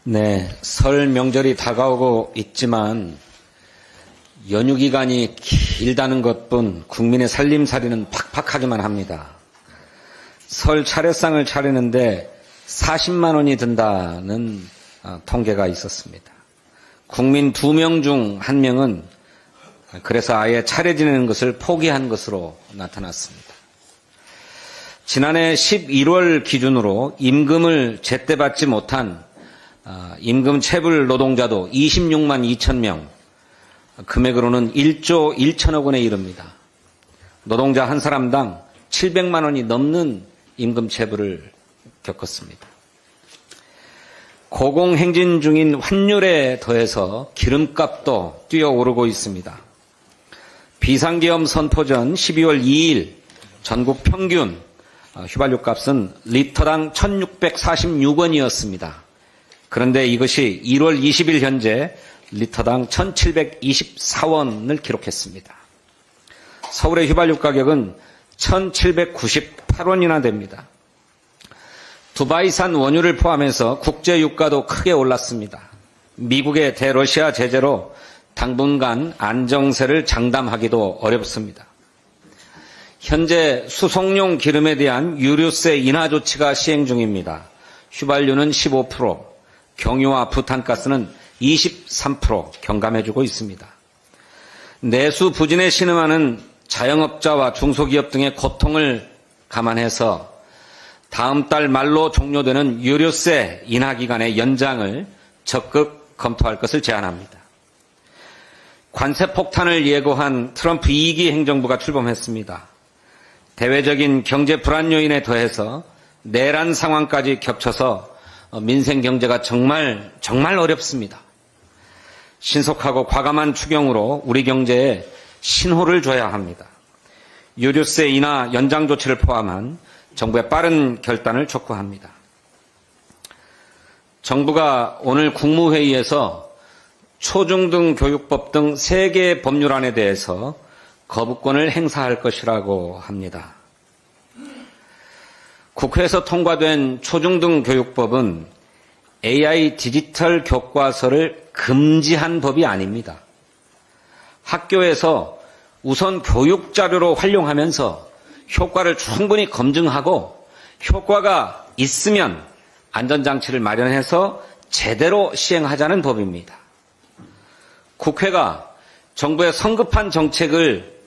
네, 설 명절이 다가오고 있지만 연휴 기간이 길다는 것뿐 국민의 살림살이는 팍팍하기만 합니다. 설 차례상을 차리는데 40만 원이 든다는 통계가 있었습니다. 국민 2명 중 1명은 그래서 아예 차례 지내는 것을 포기한 것으로 나타났습니다. 지난해 11월 기준으로 임금을 제때 받지 못한 임금 체불 노동자도 26만 2천 명, 금액으로는 1조 1천억 원에 이릅니다. 노동자 한 사람당 700만 원이 넘는 임금 체불을 겪었습니다. 고공행진 중인 환율에 더해서 기름값도 뛰어오르고 있습니다. 비상계엄 선포 전 12월 2일 전국 평균 휘발유 값은 리터당 1,646원이었습니다. 그런데 이것이 1월 20일 현재 리터당 1,724원을 기록했습니다. 서울의 휘발유 가격은 1,798원이나 됩니다. 두바이산 원유를 포함해서 국제 유가도 크게 올랐습니다. 미국의 대러시아 제재로 당분간 안정세를 장담하기도 어렵습니다. 현재 수송용 기름에 대한 유류세 인하 조치가 시행 중입니다. 휘발유는 15%, 경유와 부탄가스는 23% 경감해주고 있습니다. 내수 부진에 신음하는 자영업자와 중소기업 등의 고통을 감안해서 다음 달 말로 종료되는 유류세 인하 기간의 연장을 적극 검토할 것을 제안합니다. 관세 폭탄을 예고한 트럼프 2기 행정부가 출범했습니다. 대외적인 경제 불안 요인에 더해서 내란 상황까지 겹쳐서 민생 경제가 정말 어렵습니다. 신속하고 과감한 추경으로 우리 경제에 신호를 줘야 합니다. 유류세 인하 연장 조치를 포함한 정부의 빠른 결단을 촉구합니다. 정부가 오늘 국무회의에서 초중등 교육법 등 3개의 법률안에 대해서 거부권을 행사할 것이라고 합니다. 국회에서 통과된 초중등 교육법은 AI 디지털 교과서를 금지한 법이 아닙니다. 학교에서 우선 교육 자료로 활용하면서 효과를 충분히 검증하고 효과가 있으면 안전장치를 마련해서 제대로 시행하자는 법입니다. 국회가 정부의 성급한 정책을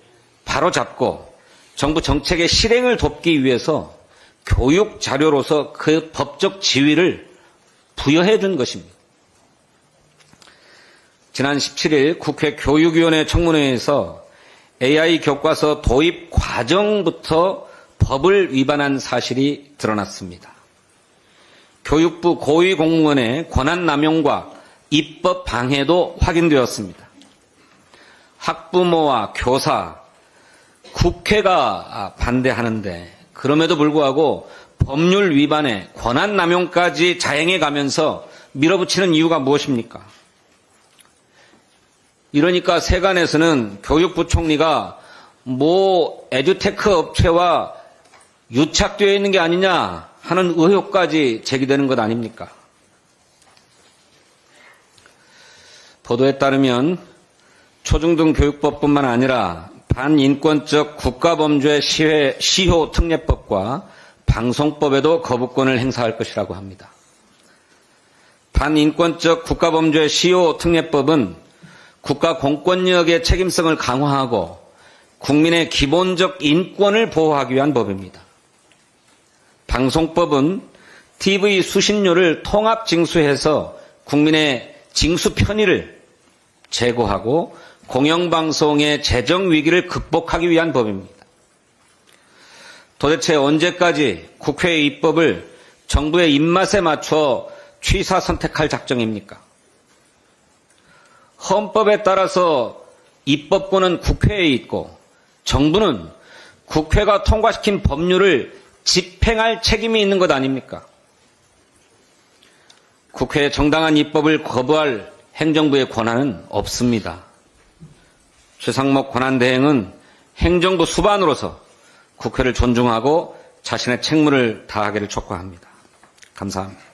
바로잡고 정부 정책의 실행을 돕기 위해서 교육 자료로서 그 법적 지위를 부여해 준 것입니다. 지난 17일 국회 교육위원회 청문회에서 AI 교과서 도입 과정부터 법을 위반한 사실이 드러났습니다. 교육부 고위 공무원의 권한 남용과 입법 방해도 확인되었습니다. 학부모와 교사, 국회가 반대하는데 그럼에도 불구하고 법률 위반에 권한 남용까지 자행해 가면서 밀어붙이는 이유가 무엇입니까? 이러니까 세간에서는 교육부 총리가 에듀테크 업체와 유착되어 있는 게 아니냐 하는 의혹까지 제기되는 것 아닙니까? 보도에 따르면 초중등 교육법뿐만 아니라 반인권적 국가범죄 시효 특례법과 방송법에도 거부권을 행사할 것이라고 합니다. 반인권적 국가범죄 시효 특례법은 국가 공권력의 책임성을 강화하고 국민의 기본적 인권을 보호하기 위한 법입니다. 방송법은 TV 수신료를 통합 징수해서 국민의 징수 편의를 제고하고 공영방송의 재정 위기를 극복하기 위한 법입니다. 도대체 언제까지 국회의 입법을 정부의 입맛에 맞춰 취사 선택할 작정입니까? 헌법에 따라서 입법권은 국회에 있고 정부는 국회가 통과시킨 법률을 집행할 책임이 있는 것 아닙니까? 국회의 정당한 입법을 거부할 행정부의 권한은 없습니다. 최상목 권한대행은 행정부 수반으로서 국회를 존중하고 자신의 책무를 다하기를 촉구합니다. 감사합니다.